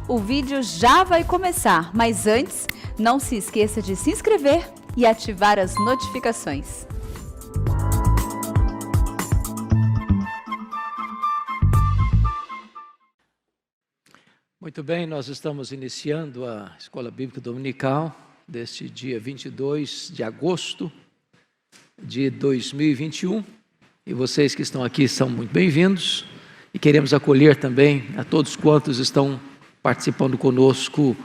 O vídeo já vai começar, mas antes, não se esqueça de se inscrever e ativar as notificações. Muito bem, nós estamos iniciando a Escola Bíblica Dominical deste dia 22 de agosto de 2021. E vocês que estão aqui são muito bem-vindos. E queremos acolher também a todos quantos estão participando conosco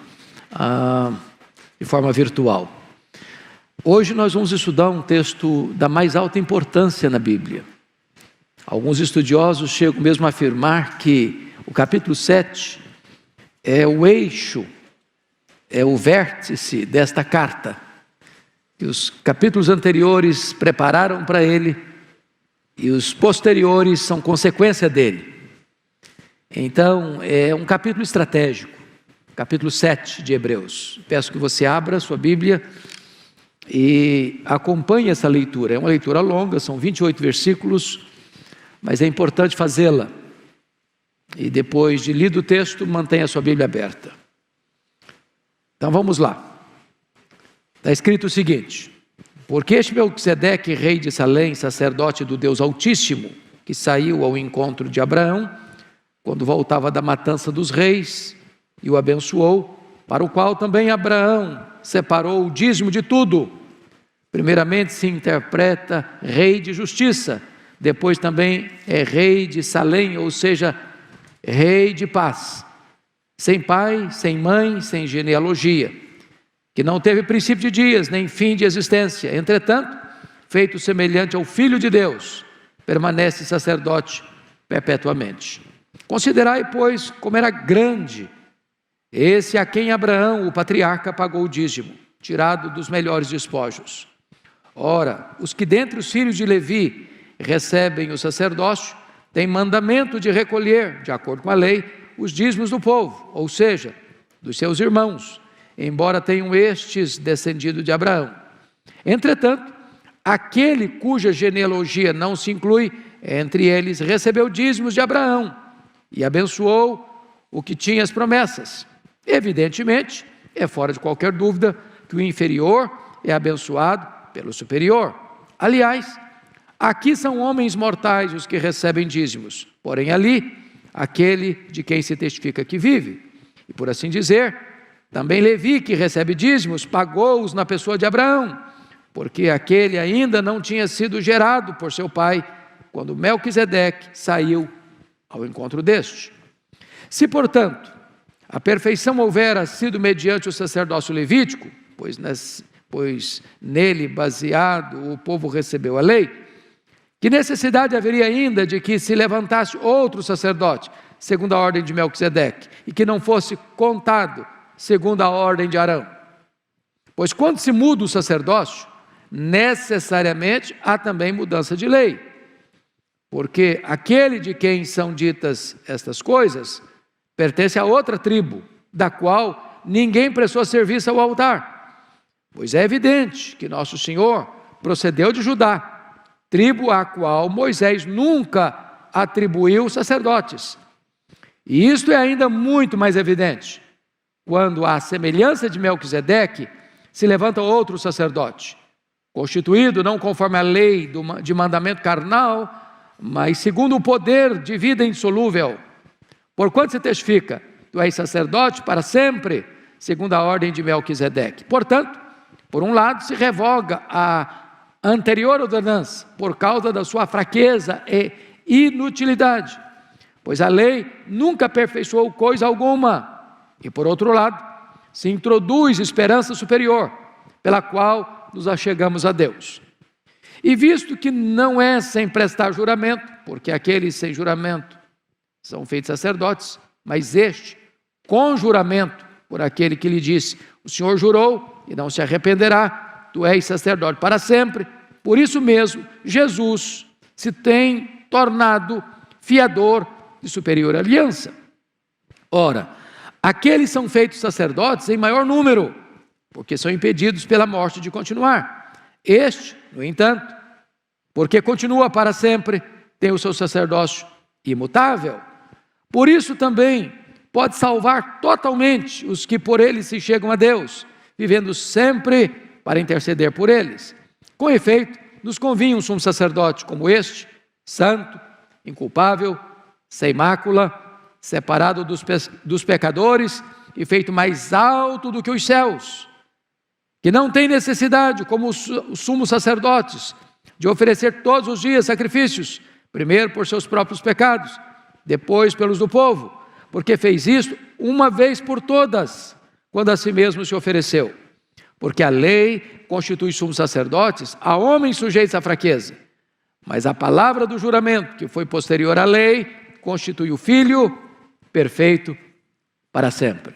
de forma virtual. Hoje nós vamos estudar um texto da mais alta importância na Bíblia. Alguns estudiosos chegam mesmo a afirmar que o capítulo 7 é o eixo, é o vértice desta carta, que os capítulos anteriores prepararam para ele e os posteriores são consequência dele. Então, é um capítulo estratégico, capítulo 7 de Hebreus. Peço que você abra a sua Bíblia e acompanhe essa leitura. É uma leitura longa, são 28 versículos, mas é importante fazê-la. E depois de lido o texto, mantenha a sua Bíblia aberta. Então vamos lá. Está escrito o seguinte: porque este Melquisedeque, rei de Salém, sacerdote do Deus Altíssimo, que saiu ao encontro de Abraão, quando voltava da matança dos reis, e o abençoou, para o qual também Abraão separou o dízimo de tudo. Primeiramente se interpreta rei de justiça, depois também é rei de Salém, ou seja, rei de paz, sem pai, sem mãe, sem genealogia, que não teve princípio de dias, nem fim de existência. Entretanto, feito semelhante ao Filho de Deus, permanece sacerdote perpetuamente. Considerai, pois, como era grande esse a quem Abraão, o patriarca, pagou o dízimo, tirado dos melhores despojos. Ora, os que dentre os filhos de Levi recebem o sacerdócio, têm mandamento de recolher, de acordo com a lei, os dízimos do povo, ou seja, dos seus irmãos, embora tenham estes descendido de Abraão. Entretanto, aquele cuja genealogia não se inclui entre eles, recebeu dízimos de Abraão e abençoou o que tinha as promessas. Evidentemente, é fora de qualquer dúvida que o inferior é abençoado pelo superior. Aliás, aqui são homens mortais os que recebem dízimos, porém ali, aquele de quem se testifica que vive. E por assim dizer, também Levi, que recebe dízimos, pagou-os na pessoa de Abraão, porque aquele ainda não tinha sido gerado por seu pai, quando Melquisedeque saiu ao encontro deste. Se, portanto, a perfeição houvera sido mediante o sacerdócio levítico, pois nele baseado o povo recebeu a lei, que necessidade haveria ainda de que se levantasse outro sacerdote, segundo a ordem de Melquisedeque, e que não fosse contado segundo a ordem de Arão? Pois quando se muda o sacerdócio, necessariamente há também mudança de lei. Porque aquele de quem são ditas estas coisas, pertence a outra tribo, da qual ninguém prestou serviço ao altar. Pois é evidente que nosso Senhor procedeu de Judá, tribo à qual Moisés nunca atribuiu sacerdotes. E isto é ainda muito mais evidente, quando à semelhança de Melquisedeque, se levanta outro sacerdote, constituído não conforme a lei de mandamento carnal, mas segundo o poder de vida insolúvel. Porquanto se testifica, tu és sacerdote para sempre, segundo a ordem de Melquisedeque. Portanto, por um lado se revoga a anterior ordenança, por causa da sua fraqueza e inutilidade, pois a lei nunca aperfeiçoou coisa alguma. E por outro lado, se introduz esperança superior, pela qual nos achegamos a Deus. E visto que não é sem prestar juramento, porque aqueles sem juramento são feitos sacerdotes, mas este com juramento, por aquele que lhe disse: o Senhor jurou e não se arrependerá, tu és sacerdote para sempre. Por isso mesmo, Jesus se tem tornado fiador de superior aliança. Ora, aqueles são feitos sacerdotes em maior número, porque são impedidos pela morte de continuar. Este, no entanto, porque continua para sempre, tem o seu sacerdócio imutável. Por isso também, pode salvar totalmente os que por ele se chegam a Deus, vivendo sempre para interceder por eles. Com efeito, nos convinha um sumo sacerdote como este, santo, inculpável, sem mácula, separado dos pecadores e feito mais alto do que os céus, que não tem necessidade, como os sumos sacerdotes, de oferecer todos os dias sacrifícios, primeiro por seus próprios pecados, depois pelos do povo, porque fez isto uma vez por todas, quando a si mesmo se ofereceu. Porque a lei constitui sumos sacerdotes a homens sujeitos à fraqueza, mas a palavra do juramento, que foi posterior à lei, constitui o Filho perfeito para sempre.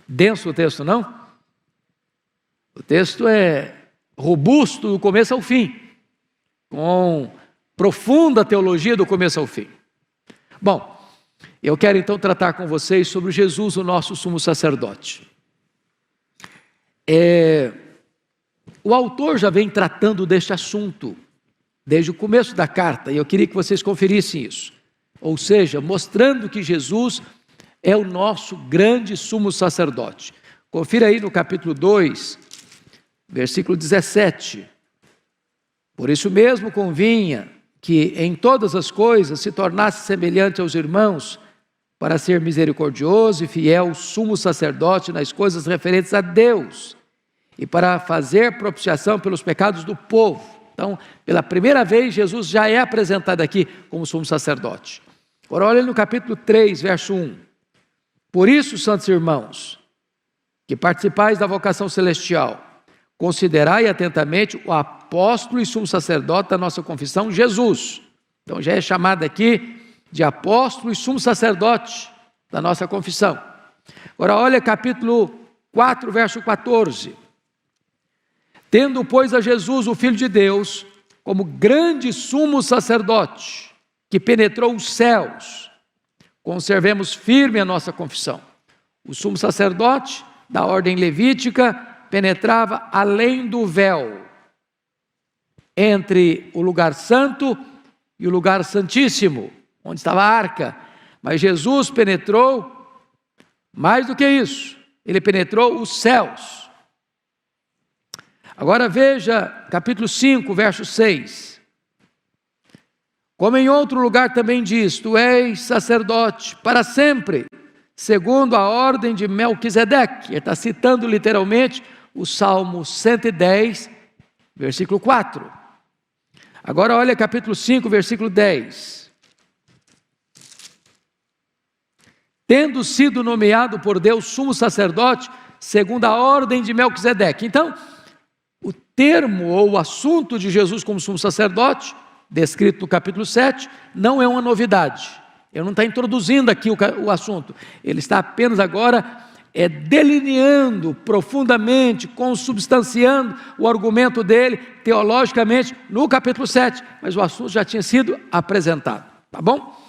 Denso o texto, não? O texto é robusto do começo ao fim, com profunda teologia do começo ao fim. Bom, eu quero então tratar com vocês sobre Jesus, o nosso sumo sacerdote. O autor já vem tratando deste assunto desde o começo da carta, e eu queria que vocês conferissem isso. Ou seja, mostrando que Jesus é o nosso grande sumo sacerdote. Confira aí no capítulo 2, versículo 17. Por isso mesmo convinha que em todas as coisas se tornasse semelhante aos irmãos, para ser misericordioso e fiel sumo sacerdote nas coisas referentes a Deus, e para fazer propiciação pelos pecados do povo. Então, pela primeira vez, Jesus já é apresentado aqui como sumo sacerdote. Agora, olha no capítulo 3, verso 1. Por isso, santos irmãos, que participais da vocação celestial, considerai atentamente o apóstolo e sumo sacerdote da nossa confissão, Jesus. Então, já é chamado aqui de apóstolo e sumo sacerdote da nossa confissão. Agora, olha capítulo 4, verso 14. Tendo, pois, a Jesus, o Filho de Deus, como grande sumo sacerdote, que penetrou os céus, conservemos firme a nossa confissão. O sumo sacerdote da ordem levítica penetrava além do véu, entre o lugar santo e o lugar santíssimo, onde estava a arca. Mas Jesus penetrou mais do que isso, ele penetrou os céus. Agora veja capítulo 5, verso 6. Como em outro lugar também diz, tu és sacerdote para sempre, segundo a ordem de Melquisedeque. Ele está citando literalmente o Salmo 110, versículo 4. Agora olha capítulo 5, versículo 10. Tendo sido nomeado por Deus sumo sacerdote, segundo a ordem de Melquisedeque. Então, o termo ou o assunto de Jesus como sumo sacerdote, descrito no capítulo 7, não é uma novidade. Ele não está introduzindo aqui o assunto. Ele está apenas agora delineando profundamente, consubstanciando o argumento dele, teologicamente, no capítulo 7. Mas o assunto já tinha sido apresentado. Tá bom?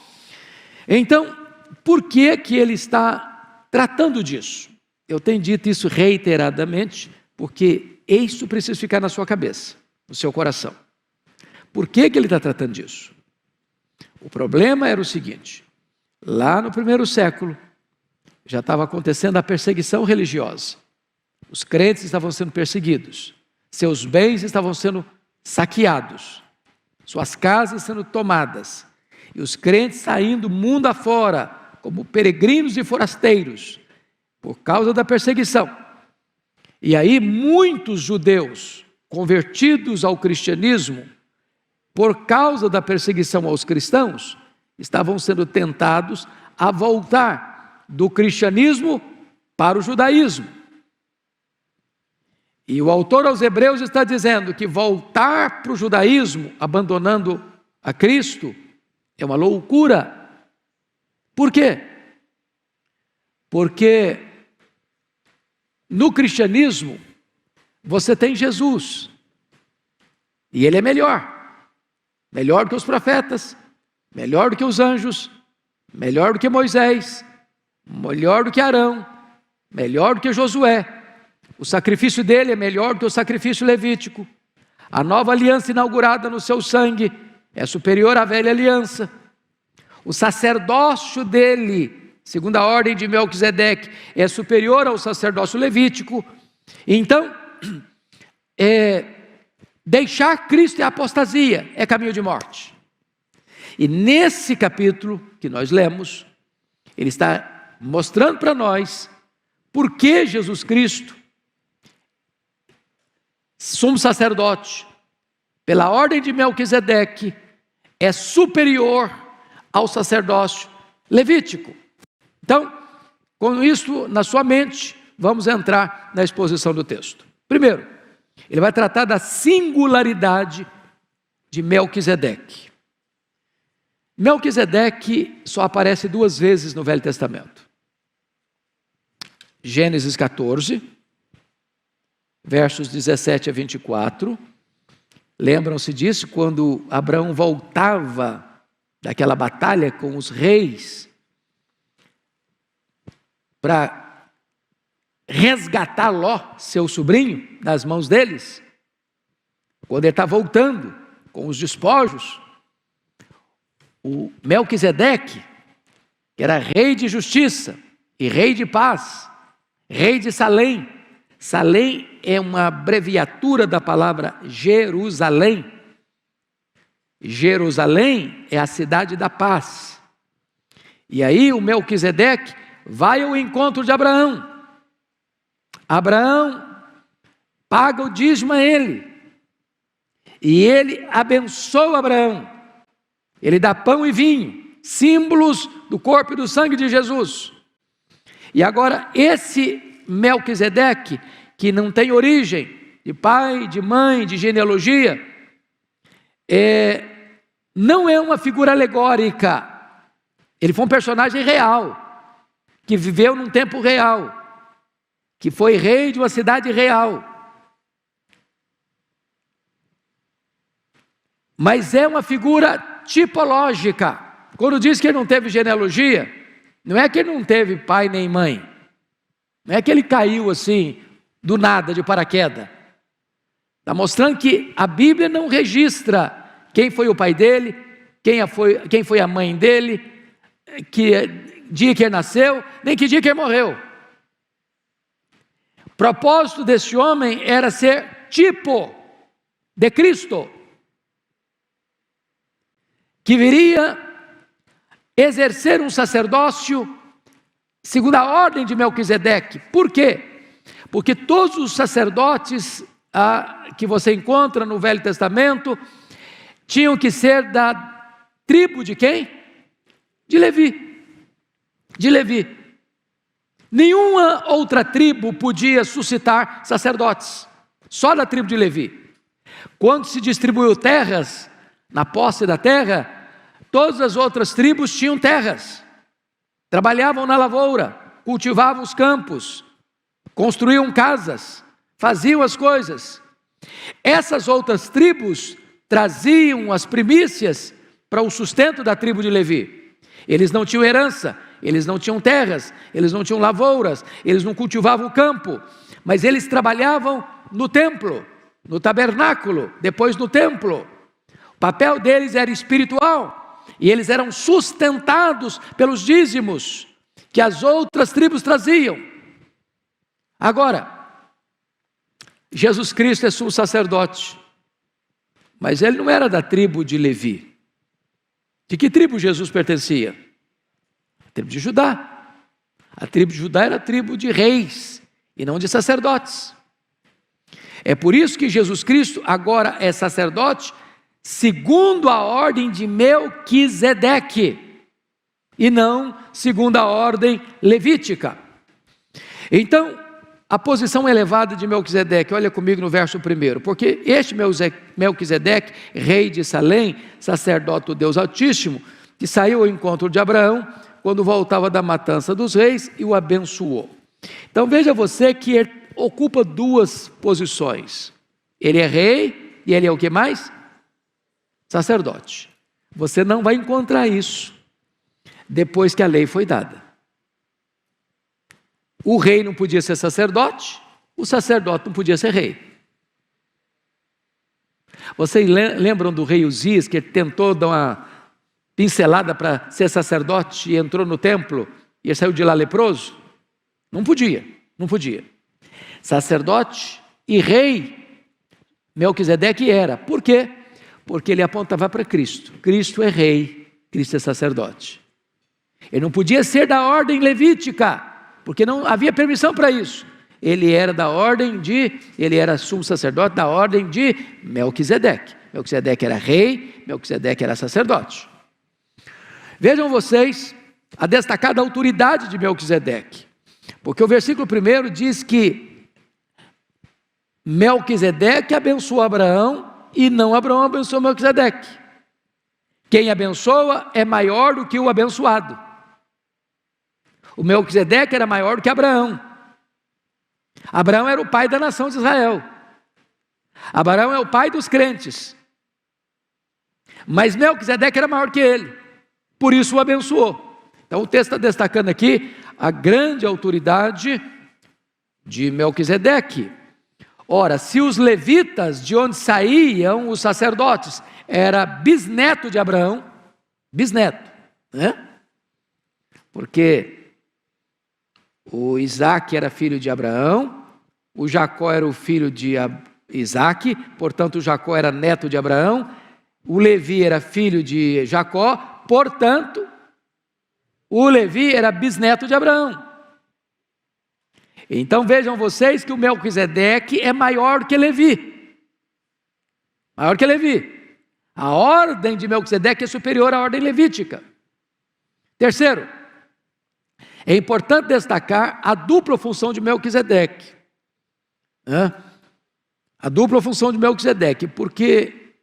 Então, por que ele está tratando disso? Eu tenho dito isso reiteradamente, porque isso precisa ficar na sua cabeça, no seu coração. Por que ele está tratando disso? O problema era o seguinte: lá no primeiro século, já estava acontecendo a perseguição religiosa. Os crentes estavam sendo perseguidos, seus bens estavam sendo saqueados, suas casas sendo tomadas, e os crentes saindo mundo afora, como peregrinos e forasteiros, por causa da perseguição. E aí muitos judeus convertidos ao cristianismo, por causa da perseguição aos cristãos, estavam sendo tentados a voltar do cristianismo para o judaísmo. E o autor aos Hebreus está dizendo que voltar para o judaísmo, abandonando a Cristo, é uma loucura. Por quê? Porque no cristianismo você tem Jesus, e ele é melhor do que os profetas, melhor do que os anjos, melhor do que Moisés, melhor do que Arão, melhor do que Josué. O sacrifício dele é melhor do que o sacrifício levítico. A nova aliança inaugurada no seu sangue é superior à velha aliança. O sacerdócio dele segundo a ordem de Melquisedeque, é superior ao sacerdócio levítico. Então, deixar Cristo é apostasia, é caminho de morte. E nesse capítulo que nós lemos, ele está mostrando para nós por que Jesus Cristo, sumo sacerdote, pela ordem de Melquisedeque, é superior ao sacerdócio levítico. Então, com isso na sua mente, vamos entrar na exposição do texto. Primeiro, ele vai tratar da singularidade de Melquisedeque. Melquisedeque só aparece 2 vezes no Velho Testamento. Gênesis 14, versos 17 a 24. Lembram-se disso? Quando Abraão voltava daquela batalha com os reis para resgatar Ló, seu sobrinho, das mãos deles. Quando ele está voltando com os despojos, o Melquisedeque, que era rei de justiça e rei de paz, rei de Salém. Salém é uma abreviatura da palavra Jerusalém. Jerusalém é a cidade da paz. E aí o Melquisedeque vai ao encontro de Abraão. Abraão paga o dízimo a ele. E ele abençoa Abraão. Ele dá pão e vinho, símbolos do corpo e do sangue de Jesus. E agora esse Melquisedeque, que não tem origem de pai, de mãe, de genealogia, não é uma figura alegórica. Ele foi um personagem real, que viveu num tempo real, que foi rei de uma cidade real. Mas é uma figura tipológica. Quando diz que ele não teve genealogia, não é que ele não teve pai nem mãe. Não é que ele caiu assim, do nada, de paraquedas. Está mostrando que a Bíblia não registra quem foi o pai dele, quem foi a mãe dele, que dia que ele nasceu, nem que dia que ele morreu. O propósito desse homem era ser tipo de Cristo, que viria exercer um sacerdócio segundo a ordem de Melquisedeque. Por quê? Porque todos os sacerdotes que você encontra no Velho Testamento tinham que ser da tribo de quem? De Levi. De Levi. Nenhuma outra tribo podia suscitar sacerdotes, só da tribo de Levi. Quando se distribuiu terras, na posse da terra, todas as outras tribos tinham terras, trabalhavam na lavoura, cultivavam os campos, construíam casas, faziam as coisas. Essas outras tribos traziam as primícias para o sustento da tribo de Levi. Eles não tinham herança, eles não tinham terras, eles não tinham lavouras, eles não cultivavam o campo, mas eles trabalhavam no templo, no tabernáculo, depois no templo. O papel deles era espiritual, e eles eram sustentados pelos dízimos que as outras tribos traziam. Agora, Jesus Cristo é sumo sacerdote, mas ele não era da tribo de Levi. De que tribo Jesus pertencia? A tribo de Judá. A tribo de Judá era a tribo de reis e não de sacerdotes. É por isso que Jesus Cristo agora é sacerdote segundo a ordem de Melquisedeque e não segundo a ordem levítica. Então, a posição elevada de Melquisedeque, olha comigo no verso 1, porque este Melquisedeque, rei de Salém, sacerdote do Deus Altíssimo, que saiu ao encontro de Abraão, quando voltava da matança dos reis, e o abençoou. Então veja você que ele ocupa 2 posições. Ele é rei e ele é o que mais? Sacerdote. Você não vai encontrar isso depois que a lei foi dada. O rei não podia ser sacerdote, o sacerdote não podia ser rei. Vocês lembram do rei Uzias, que tentou dar uma pincelada para ser sacerdote e entrou no templo E ele saiu de lá leproso? Não podia. Sacerdote e rei, Melquisedeque era. Por quê? Porque ele apontava para Cristo. Cristo é rei, Cristo é sacerdote. Ele não podia ser da ordem levítica, porque não havia permissão para isso. Ele era ele era sumo sacerdote da ordem de Melquisedeque. Melquisedeque era rei, Melquisedeque era sacerdote. Vejam vocês a destacada autoridade de Melquisedeque, porque o versículo 1 diz que Melquisedeque abençoou Abraão e não Abraão abençoou Melquisedeque. Quem abençoa é maior do que o abençoado. O Melquisedeque era maior do que Abraão. Abraão era o pai da nação de Israel. Abraão é o pai dos crentes. Mas Melquisedeque era maior que ele, por isso o abençoou. Então o texto está destacando aqui a grande autoridade de Melquisedeque. Ora, se os levitas, de onde saíam os sacerdotes, era bisneto de Abraão, bisneto, né? Porque o Isaac era filho de Abraão, o Jacó era o filho de Isaac, portanto o Jacó era neto de Abraão, o Levi era filho de Jacó, portanto o Levi era bisneto de Abraão. Então vejam vocês que o Melquisedeque é maior que Levi. Maior que Levi. A ordem de Melquisedeque é superior à ordem levítica. Terceiro, é importante destacar a dupla função de Melquisedeque. A dupla função de Melquisedeque, porque,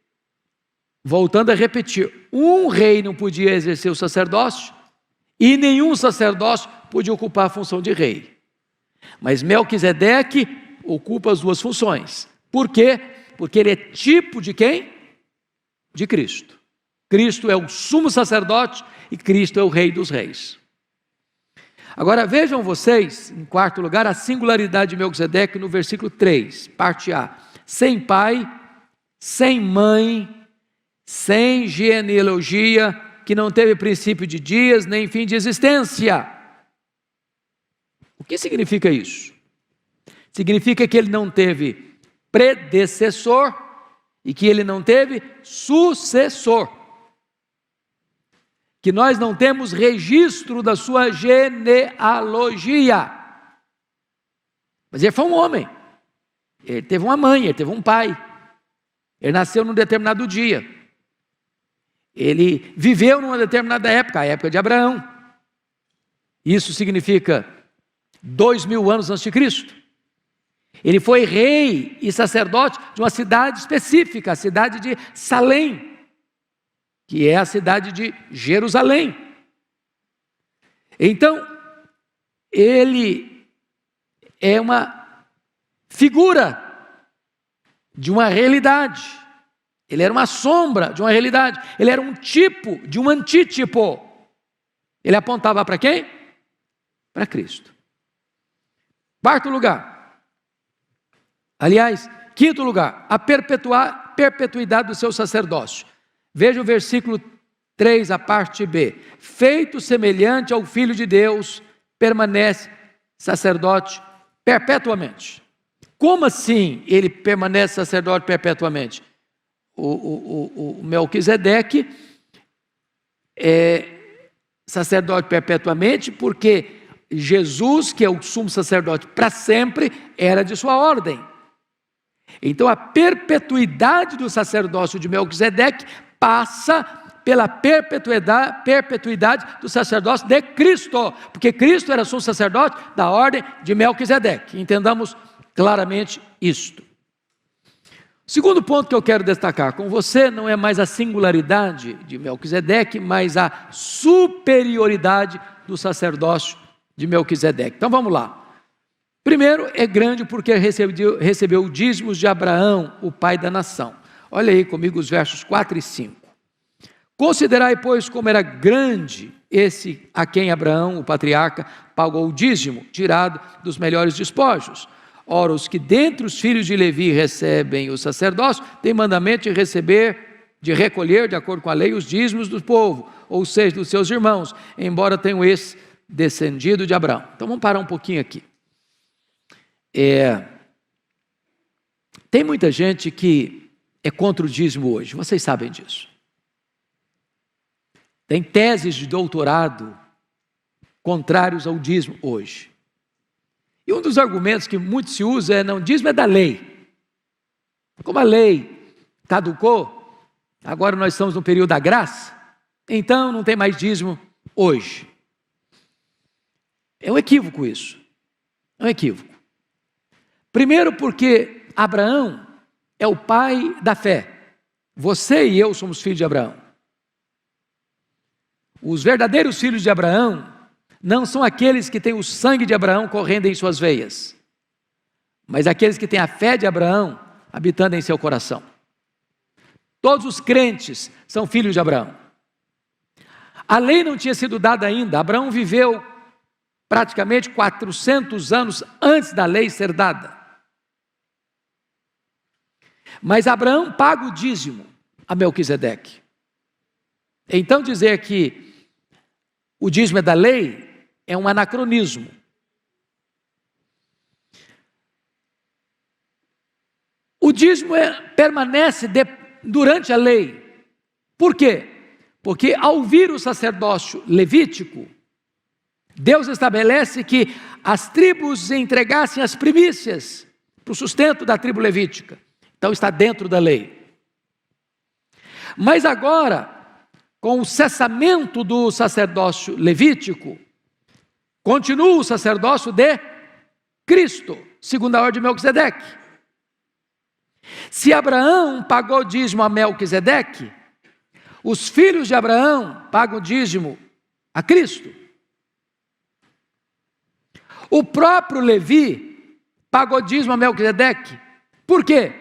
voltando a repetir, um rei não podia exercer o sacerdócio e nenhum sacerdócio podia ocupar a função de rei. Mas Melquisedeque ocupa as duas funções. Por quê? Porque ele é tipo de quem? De Cristo. Cristo é o sumo sacerdote e Cristo é o rei dos reis. Agora vejam vocês, em quarto lugar, a singularidade de Melquisedeque no versículo 3, parte A. Sem pai, sem mãe, sem genealogia, que não teve princípio de dias, nem fim de existência. O que significa isso? Significa que ele não teve predecessor e que ele não teve sucessor. Que nós não temos registro da sua genealogia. Mas ele foi um homem. Ele teve uma mãe, ele teve um pai. Ele nasceu num determinado dia. Ele viveu numa determinada época, a época de Abraão. Isso significa 2000 anos antes de Cristo. Ele foi rei e sacerdote de uma cidade específica, a cidade de Salém, que é a cidade de Jerusalém. Então, ele é uma figura de uma realidade. Ele era uma sombra de uma realidade. Ele era um tipo de um antítipo. Ele apontava para quem? Para Cristo. Quarto lugar. Aliás, quinto lugar, a perpetuidade do seu sacerdócio. Veja o versículo 3, a parte B. Feito semelhante ao Filho de Deus, permanece sacerdote perpetuamente. Como assim ele permanece sacerdote perpetuamente? O Melquisedeque é sacerdote perpetuamente porque Jesus, que é o sumo sacerdote para sempre, era de sua ordem. Então a perpetuidade do sacerdócio de Melquisedeque passa pela perpetuidade do sacerdócio de Cristo, porque Cristo era sumo sacerdote da ordem de Melquisedeque. Entendamos claramente isto. O segundo ponto que eu quero destacar com você não é mais a singularidade de Melquisedeque, mas a superioridade do sacerdócio de Melquisedeque. Então vamos lá. Primeiro, é grande porque recebeu dízimos de Abraão, o pai da nação. Olha aí comigo os versos 4 e 5. Considerai, pois, como era grande esse a quem Abraão, o patriarca, pagou o dízimo, tirado dos melhores despojos. Ora, os que dentre os filhos de Levi recebem o sacerdócio, têm mandamento de recolher, de acordo com a lei, os dízimos do povo, ou seja, dos seus irmãos, embora tenham esses descendido de Abraão. Então vamos parar um pouquinho aqui. Tem muita gente que é contra o dízimo hoje, vocês sabem disso. Tem teses de doutorado contrários ao dízimo hoje. E um dos argumentos que muito se usa é: não, dízimo é da lei. Como a lei caducou, agora nós estamos no período da graça, então não tem mais dízimo hoje. É um equívoco isso. É um equívoco. Primeiro porque Abraão é o pai da fé. Você e eu somos filhos de Abraão. Os verdadeiros filhos de Abraão não são aqueles que têm o sangue de Abraão correndo em suas veias, mas aqueles que têm a fé de Abraão habitando em seu coração. Todos os crentes são filhos de Abraão. A lei não tinha sido dada ainda. Abraão viveu praticamente 400 anos antes da lei ser dada. Mas Abraão paga o dízimo a Melquisedeque. Então dizer que o dízimo é da lei é um anacronismo. O dízimo permanece durante a lei. Por quê? Porque ao vir o sacerdócio levítico, Deus estabelece que as tribos entregassem as primícias para o sustento da tribo levítica. Então está dentro da lei. Mas agora, com o cessamento do sacerdócio levítico, continua o sacerdócio de Cristo, segundo a ordem de Melquisedeque. Se Abraão pagou dízimo a Melquisedeque, os filhos de Abraão pagam dízimo a Cristo. O próprio Levi pagou dízimo a Melquisedeque. Por quê?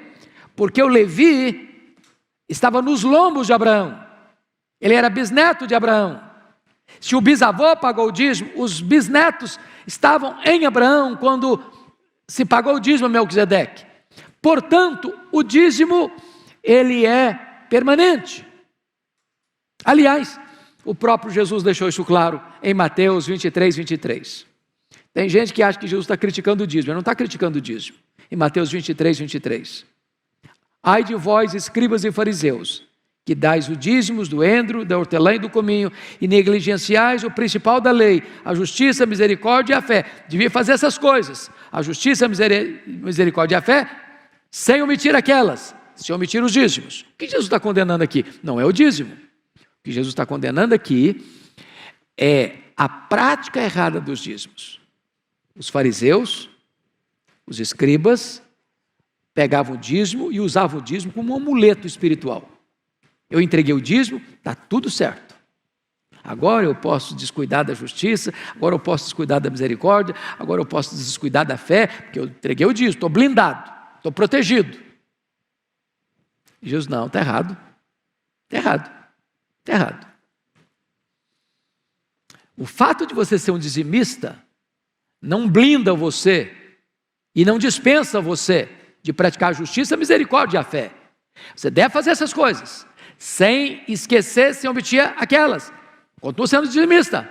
Porque o Levi estava nos lombos de Abraão. Ele era bisneto de Abraão. Se o bisavô pagou o dízimo, os bisnetos estavam em Abraão quando se pagou o dízimo a Melquisedeque. Portanto, o dízimo, ele é permanente. Aliás, o próprio Jesus deixou isso claro em Mateus 23, 23. Tem gente que acha que Jesus está criticando o dízimo. Ele não está criticando o dízimo. Em Mateus 23, 23. Ai de vós, escribas e fariseus, que dais o dízimos do endro, da hortelã e do cominho, e negligenciais o principal da lei, a justiça, a misericórdia e a fé. Devia fazer essas coisas, a justiça, a misericórdia e a fé, sem omitir aquelas, sem omitir os dízimos. O que Jesus está condenando aqui? Não é o dízimo. O que Jesus está condenando aqui é a prática errada dos dízimos. Os fariseus, os escribas, pegavam o dízimo e usavam o dízimo como um amuleto espiritual. Eu entreguei o dízimo, está tudo certo. Agora eu posso descuidar da justiça, agora eu posso descuidar da misericórdia, agora eu posso descuidar da fé, porque eu entreguei o dízimo, estou blindado, estou protegido. E Jesus, não, está errado. Está errado. Está errado. O fato de você ser um dizimista não blinda você e não dispensa você de praticar a justiça, a misericórdia e a fé. Você deve fazer essas coisas, sem esquecer, sem omitir aquelas. Continua sendo dizimista.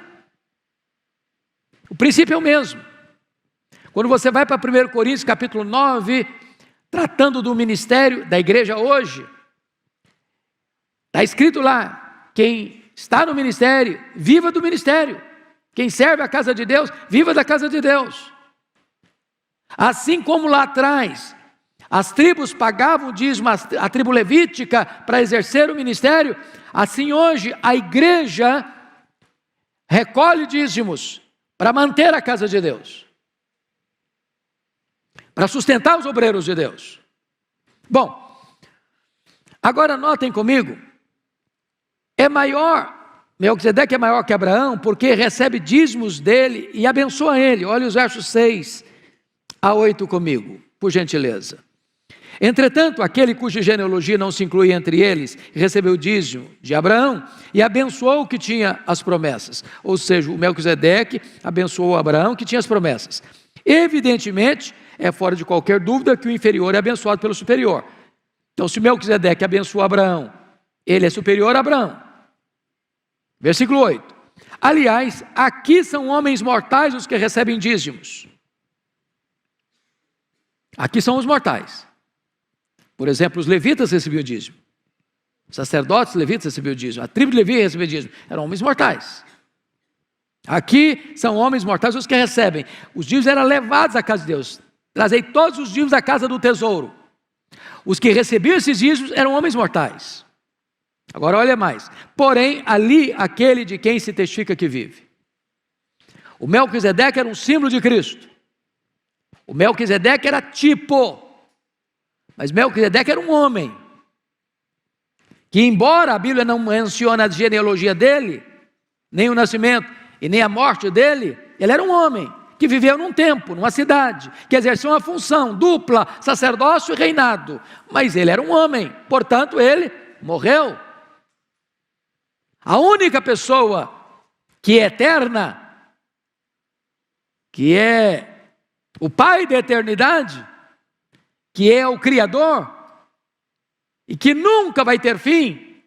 O princípio é o mesmo. Quando você vai para 1 Coríntios capítulo 9, tratando do ministério da igreja hoje, está escrito lá, quem está no ministério, viva do ministério. Quem serve a casa de Deus, viva da casa de Deus. Assim como lá atrás, as tribos pagavam o dízimo, a tribo levítica, para exercer o ministério, assim hoje a igreja recolhe dízimos para manter a casa de Deus, para sustentar os obreiros de Deus. Bom, agora notem comigo, Melquisedeque é maior que Abraão, porque recebe dízimos dele e abençoa ele. Olha os versos 6 a 8 comigo, por gentileza. Entretanto, aquele cuja genealogia não se inclui entre eles, recebeu o dízimo de Abraão e abençoou o que tinha as promessas. Ou seja, o Melquisedeque abençoou Abraão que tinha as promessas. Evidentemente, é fora de qualquer dúvida que o inferior é abençoado pelo superior. Então, se Melquisedeque abençoou Abraão, ele é superior a Abraão. Versículo 8. Aliás, aqui são homens mortais os que recebem dízimos. Aqui são os mortais. Por exemplo, os levitas recebiam dízimo. Os sacerdotes levitas recebiam dízimo. A tribo de Levi recebia dízimo. Eram homens mortais. Aqui são homens mortais os que recebem. Os dízimos eram levados à casa de Deus. Trazei todos os dízimos à casa do tesouro. Os que recebiam esses dízimos eram homens mortais. Agora olha mais. Porém, ali, aquele de quem se testifica que vive. O Melquisedeque era um símbolo de Cristo. O Melquisedeque era tipo. Mas Melquisedeque era um homem. Que embora a Bíblia não mencione a genealogia dele, nem o nascimento e nem a morte dele, ele era um homem que viveu num tempo, numa cidade, que exerceu uma função dupla, sacerdócio e reinado. Mas ele era um homem, portanto ele morreu. A única pessoa que é eterna, que é o Pai da eternidade, que é o Criador, e que nunca vai ter fim,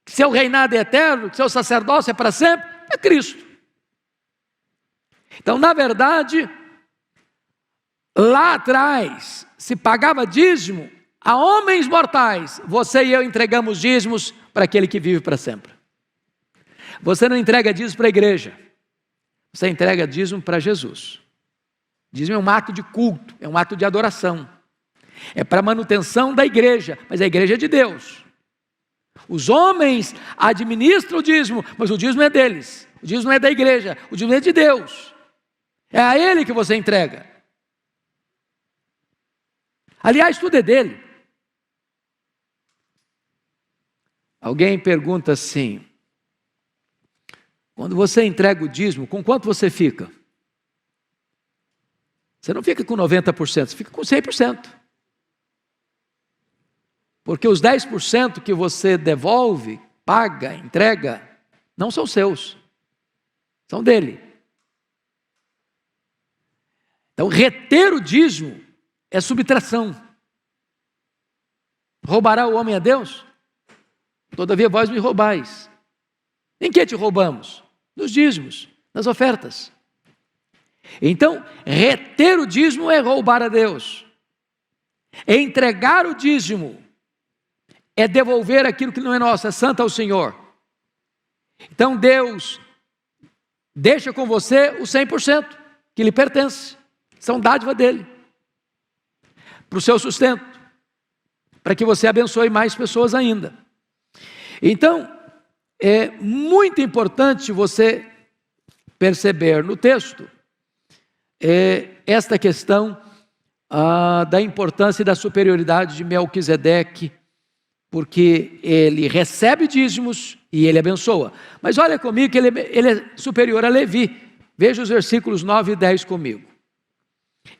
que seu reinado é eterno, que seu sacerdócio é para sempre, é Cristo. Então, na verdade, lá atrás, se pagava dízimo a homens mortais. Você e eu entregamos dízimos para aquele que vive para sempre. Você não entrega dízimo para a igreja, você entrega dízimo para Jesus. Dízimo é um ato de culto, é um ato de adoração. É para a manutenção da igreja, mas a igreja é de Deus. Os homens administram o dízimo, mas o dízimo é deles. O dízimo não é da igreja, o dízimo é de Deus. É a Ele que você entrega. Aliás, tudo é dele. Alguém pergunta assim: quando você entrega o dízimo, com quanto você fica? Você não fica com 90%, você fica com 100%. Porque os 10% que você devolve, paga, entrega, não são seus, são dele. Então, reter o dízimo é subtração. Roubará o homem a Deus? Todavia vós me roubais. Em que te roubamos? Nos dízimos, nas ofertas. Então, reter o dízimo é roubar a Deus. Entregar o dízimo é devolver aquilo que não é nosso, é santo ao Senhor. Então Deus deixa com você o 100% que lhe pertence. São dádiva dele. Para o seu sustento. Para que você abençoe mais pessoas ainda. Então, é muito importante você perceber no texto esta questão da importância e da superioridade de Melquisedeque, porque ele recebe dízimos e ele abençoa. Mas olha comigo que ele é superior a Levi. Veja os versículos 9 e 10 comigo.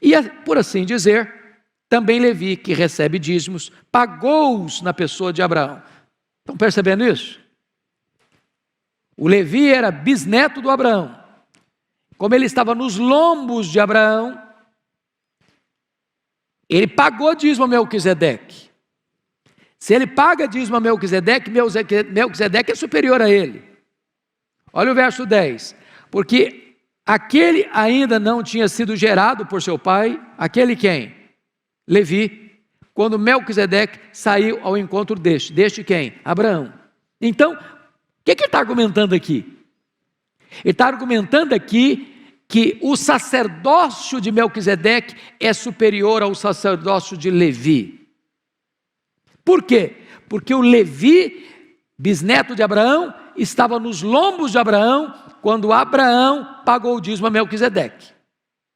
E por assim dizer, também Levi, que recebe dízimos, pagou-os na pessoa de Abraão. Estão percebendo isso? O Levi era bisneto do Abraão. Como ele estava nos lombos de Abraão, ele pagou dízimo a Melquisedeque. Se ele paga dízimo a Melquisedeque, Melquisedeque é superior a ele. Olha o verso 10. Porque aquele ainda não tinha sido gerado por seu pai, aquele quem? Levi, quando Melquisedeque saiu ao encontro deste quem? Abraão. Então, o que ele está argumentando aqui? Ele está argumentando aqui que o sacerdócio de Melquisedeque é superior ao sacerdócio de Levi. Por quê? Porque o Levi, bisneto de Abraão, estava nos lombos de Abraão, quando Abraão pagou o dízimo a Melquisedeque.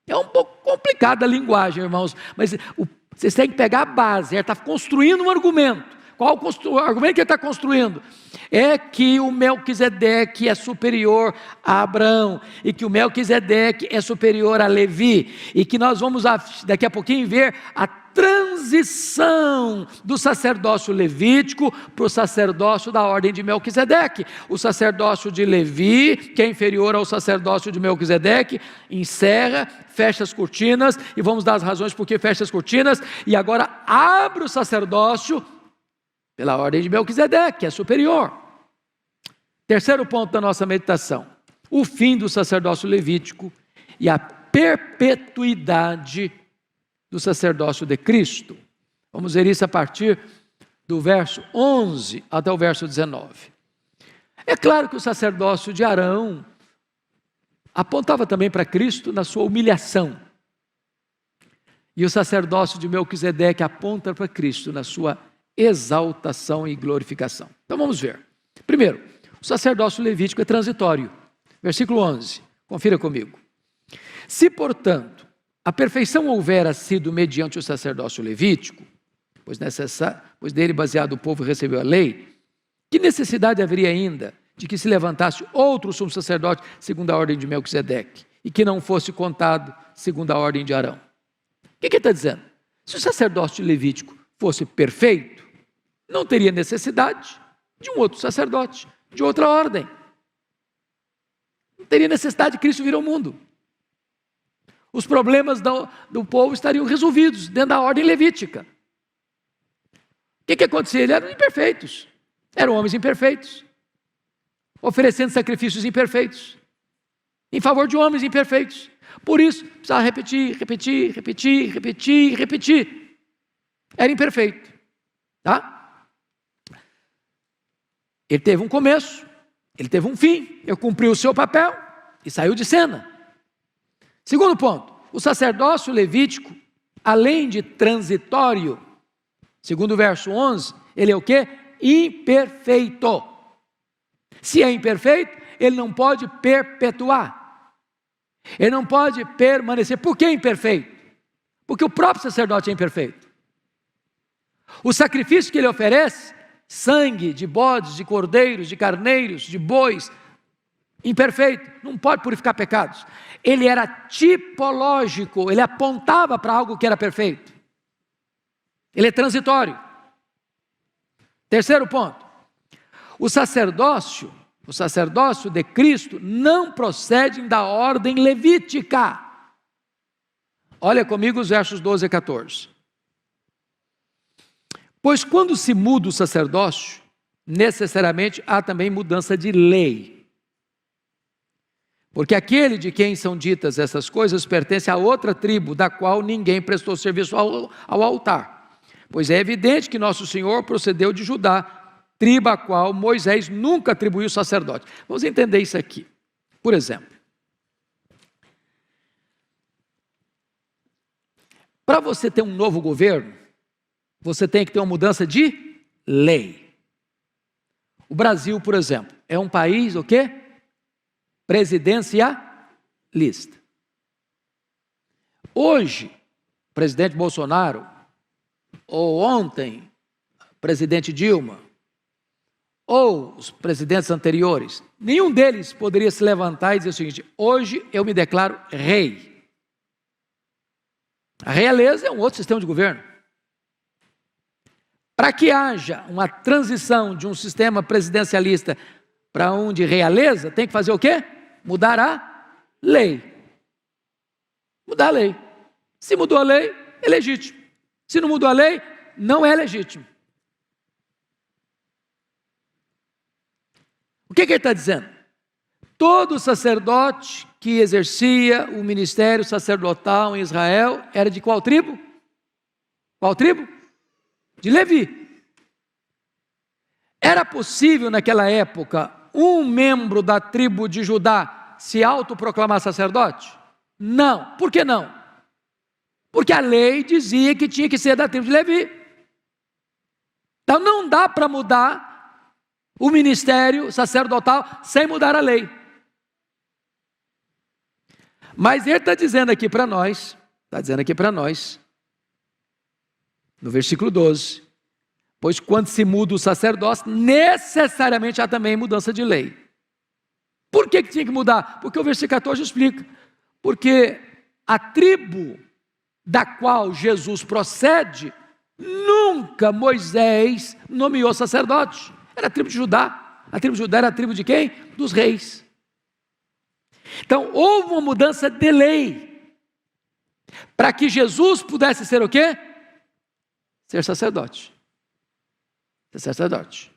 É um pouco complicada a linguagem, irmãos, mas vocês têm que pegar a base. Ele está construindo um argumento. Qual o argumento que ele está construindo? É que o Melquisedeque é superior a Abraão, e que o Melquisedeque é superior a Levi, e que nós vamos daqui a pouquinho ver a transição do sacerdócio levítico para o sacerdócio da ordem de Melquisedeque. O sacerdócio de Levi, que é inferior ao sacerdócio de Melquisedeque, encerra, fecha as cortinas, e vamos dar as razões por que fecha as cortinas, e agora abre o sacerdócio pela ordem de Melquisedeque, que é superior. Terceiro ponto da nossa meditação. o fim do sacerdócio levítico e a perpetuidade do sacerdócio de Cristo. Vamos ver isso a partir do verso 11 até o verso 19. É claro que o sacerdócio de Arão apontava também para Cristo na sua humilhação. E o sacerdócio de Melquisedeque aponta para Cristo na sua exaltação e glorificação. Então vamos ver. Primeiro, o sacerdócio levítico é transitório. Versículo 11, confira comigo. Se, portanto, a perfeição houvera sido mediante o sacerdócio levítico, pois dele baseado o povo recebeu a lei, que necessidade haveria ainda de que se levantasse outro sumo sacerdote segundo a ordem de Melquisedeque, e que não fosse contado segundo a ordem de Arão? O que ele está dizendo? Se o sacerdócio levítico fosse perfeito, não teria necessidade de um outro sacerdote, de outra ordem. Não teria necessidade de Cristo vir ao mundo. Os problemas do povo estariam resolvidos dentro da ordem levítica. O que acontecia? Eles eram imperfeitos. Eram homens imperfeitos, oferecendo sacrifícios imperfeitos, em favor de homens imperfeitos. Por isso, precisava repetir. Era imperfeito. Tá? Ele teve um começo, ele teve um fim, ele cumpriu o seu papel e saiu de cena. Segundo ponto, o sacerdócio levítico, além de transitório, segundo o verso 11, ele é o quê? Imperfeito. Se é imperfeito, ele não pode perpetuar. Ele não pode permanecer. Por que imperfeito? Porque o próprio sacerdote é imperfeito. O sacrifício que ele oferece, sangue de bodes, de cordeiros, de carneiros, de bois, imperfeito, não pode purificar pecados. Ele era tipológico, ele apontava para algo que era perfeito. Ele é transitório. Terceiro ponto, o sacerdócio de Cristo não procede da ordem levítica. Olha comigo os versos 12 e 14. Pois quando se muda o sacerdócio, necessariamente há também mudança de lei. Porque aquele de quem são ditas essas coisas pertence a outra tribo, da qual ninguém prestou serviço ao altar. Pois é evidente que nosso Senhor procedeu de Judá, tribo a qual Moisés nunca atribuiu sacerdote. Vamos entender isso aqui. Por exemplo, para você ter um novo governo, você tem que ter uma mudança de lei. O Brasil, por exemplo, é um país, o quê? Presidencialista. Hoje, o presidente Bolsonaro, ou ontem, o presidente Dilma, ou os presidentes anteriores, nenhum deles poderia se levantar e dizer o seguinte: hoje eu me declaro rei. A realeza é um outro sistema de governo. Para que haja uma transição de um sistema presidencialista para um de realeza, tem que fazer o quê? Mudar a lei. Mudar a lei. Se mudou a lei, é legítimo. Se não mudou a lei, não é legítimo. O que ele está dizendo? Todo sacerdote que exercia o ministério sacerdotal em Israel era de qual tribo? Qual tribo? De Levi. Era possível naquela época um membro da tribo de Judá se autoproclamar sacerdote? Não. Por que não? Porque a lei dizia que tinha que ser da tribo de Levi. Então não dá para mudar o ministério sacerdotal sem mudar a lei. Mas ele está dizendo aqui para nós, no versículo 12, pois quando se muda o sacerdócio, necessariamente há também mudança de lei. Por que tinha que mudar? Porque o versículo 14 explica. Porque a tribo da qual Jesus procede, nunca Moisés nomeou sacerdote. Era a tribo de Judá. A tribo de Judá era a tribo de quem? Dos reis. Então, houve uma mudança de lei, para que Jesus pudesse ser o quê? Ser sacerdote. Ser sacerdote.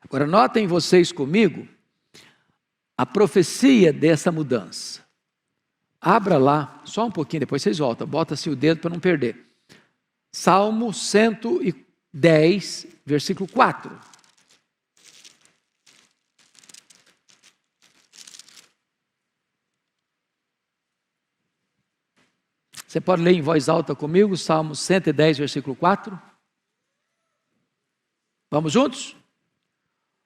Agora, notem vocês comigo, a profecia dessa mudança. Abra lá, só um pouquinho, depois vocês voltam, bota-se o dedo para não perder. Salmo 110, versículo 4. Você pode ler em voz alta comigo, Salmo 110, versículo 4. Vamos juntos?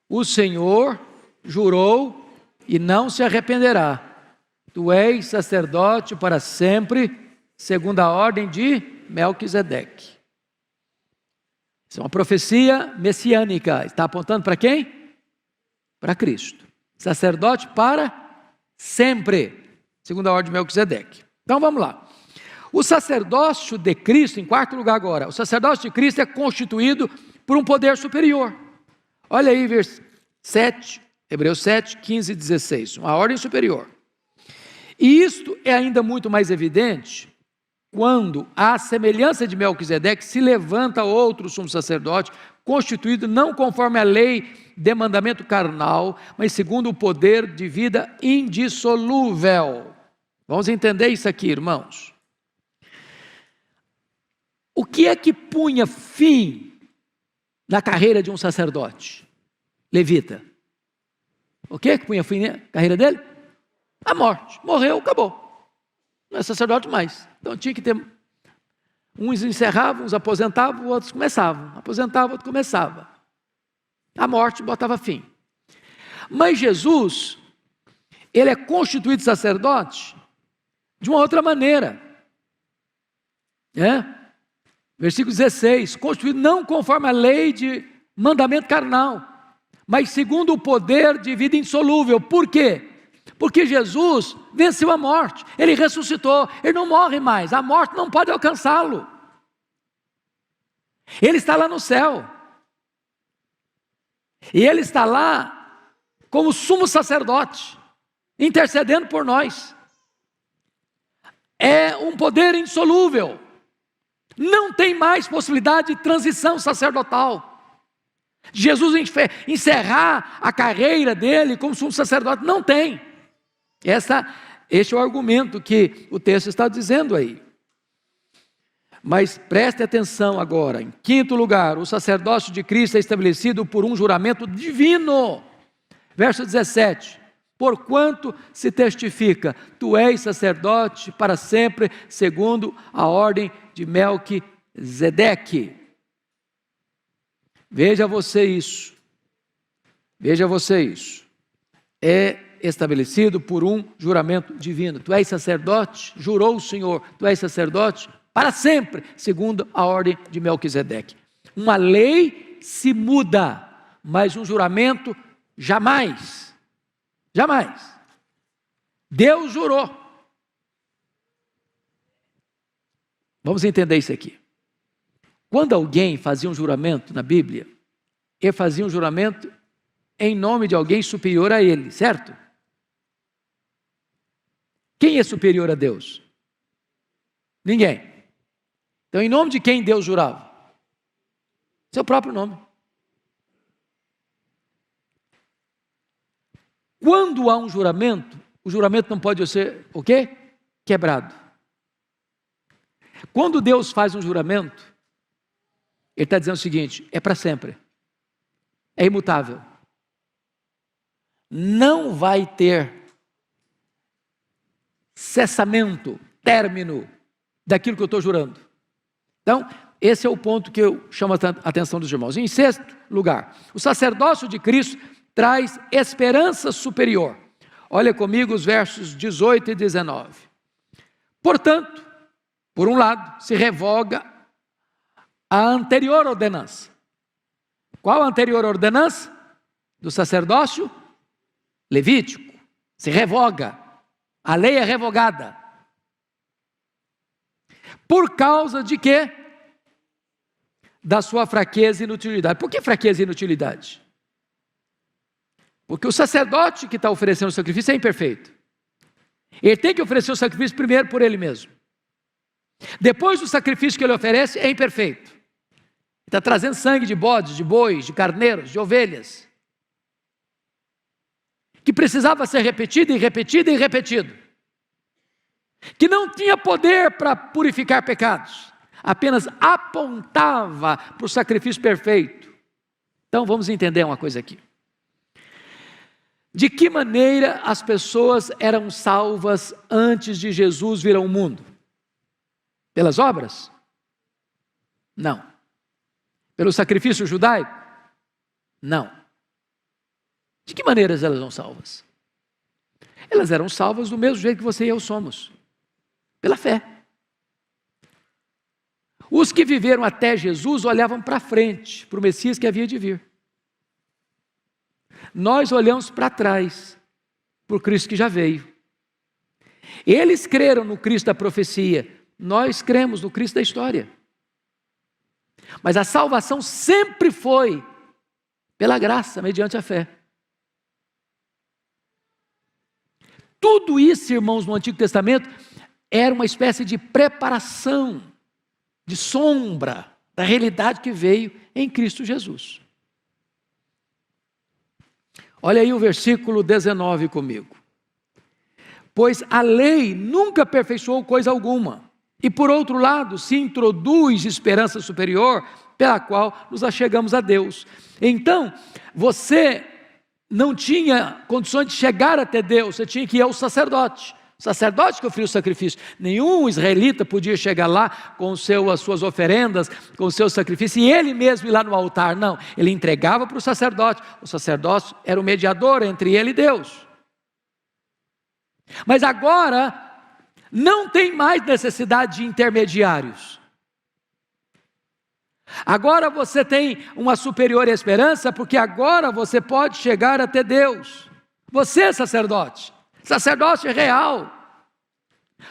O Senhor jurou e não se arrependerá. Tu és sacerdote para sempre, segundo a ordem de Melquisedeque. Isso é uma profecia messiânica. Está apontando para quem? Para Cristo. Sacerdote para sempre, segundo a ordem de Melquisedeque. Então vamos lá. O sacerdócio de Cristo, em quarto lugar agora, o sacerdócio de Cristo é constituído por um poder superior. Olha aí, versículo 7, Hebreus 7, 15 e 16, uma ordem superior. E isto é ainda muito mais evidente quando, à semelhança de Melquisedeque, se levanta outro sumo sacerdote, constituído não conforme a lei de mandamento carnal, mas segundo o poder de vida indissolúvel. Vamos entender isso aqui, irmãos. O que é que punha fim na carreira de um sacerdote levita? O que é que punha fim na carreira dele? A morte. Morreu, acabou. Não é sacerdote mais. Então tinha que ter... Uns encerravam, uns aposentavam, outros começavam. Aposentavam, outros começavam. A morte botava fim. Mas Jesus, ele é constituído sacerdote de uma outra maneira. Versículo 16, constituído não conforme a lei de mandamento carnal, mas segundo o poder de vida insolúvel. Por quê? Porque Jesus venceu a morte, ele ressuscitou, ele não morre mais, a morte não pode alcançá-lo. Ele está lá no céu, e ele está lá como sumo sacerdote, intercedendo por nós. É um poder insolúvel, não tem mais possibilidade de transição sacerdotal. Jesus encerrar a carreira dele como sumo sacerdote, não tem. Este é o argumento que o texto está dizendo aí. Mas preste atenção agora, em quinto lugar, o sacerdócio de Cristo é estabelecido por um juramento divino. Verso 17, porquanto se testifica, tu és sacerdote para sempre, segundo a ordem de Melquisedeque. Veja você isso. É estabelecido por um juramento divino. Tu és sacerdote, jurou o Senhor, tu és sacerdote para sempre, segundo a ordem de Melquisedeque. Uma lei se muda, mas um juramento jamais. Jamais. Deus jurou. Vamos entender isso aqui. Quando alguém fazia um juramento na Bíblia, ele fazia um juramento em nome de alguém superior a ele, certo? Quem é superior a Deus? Ninguém. Então, em nome de quem Deus jurava? Seu próprio nome. Quando há um juramento, o juramento não pode ser o quê? Quebrado. Quando Deus faz um juramento, ele está dizendo o seguinte: é para sempre, é imutável, não vai ter cessamento, término daquilo que eu estou jurando. Então, esse é o ponto que eu chamo a atenção dos irmãos. Em sexto lugar, o sacerdócio de Cristo traz esperança superior. Olha comigo os versos 18 e 19. Portanto, por um lado, se revoga a anterior ordenança. Qual a anterior ordenança? Do sacerdócio levítico. Se revoga. A lei é revogada. Por causa de quê? Da sua fraqueza e inutilidade. Por que fraqueza e inutilidade? Porque o sacerdote que está oferecendo o sacrifício é imperfeito. Ele tem que oferecer o sacrifício primeiro por ele mesmo. Depois do sacrifício que ele oferece é imperfeito. Está trazendo sangue de bodes, de bois, de carneiros, de ovelhas. que precisava ser repetido e repetido e repetido, que não tinha poder para purificar pecados, apenas apontava para o sacrifício perfeito. Então vamos entender uma coisa aqui. De que maneira as pessoas eram salvas antes de Jesus vir ao mundo? Pelas obras? Não. Pelo sacrifício judaico? Não. De que maneiras elas eram salvas? Elas eram salvas do mesmo jeito que você e eu somos. Pela fé. Os que viveram até Jesus olhavam para frente, para o Messias que havia de vir. Nós olhamos para trás, para o Cristo que já veio. Eles creram no Cristo da profecia, nós cremos no Cristo da história. Mas a salvação sempre foi pela graça, mediante a fé. Tudo isso, irmãos, no Antigo Testamento, era uma espécie de preparação, de sombra da realidade que veio em Cristo Jesus. Olha aí o versículo 19 comigo. Pois a lei nunca aperfeiçoou coisa alguma, e por outro lado se introduz esperança superior, pela qual nos achegamos a Deus. Então, você não tinha condições de chegar até Deus, você tinha que ir ao sacerdote. O sacerdote que oferecia o sacrifício. Nenhum israelita podia chegar lá com as suas oferendas, com os seus sacrifícios, e ele mesmo ir lá no altar. Não, ele entregava para o sacerdote. O sacerdote era o mediador entre ele e Deus. Mas agora, não tem mais necessidade de intermediários. Agora você tem uma superior esperança, porque agora você pode chegar até Deus. Você é sacerdote. Sacerdócio é real.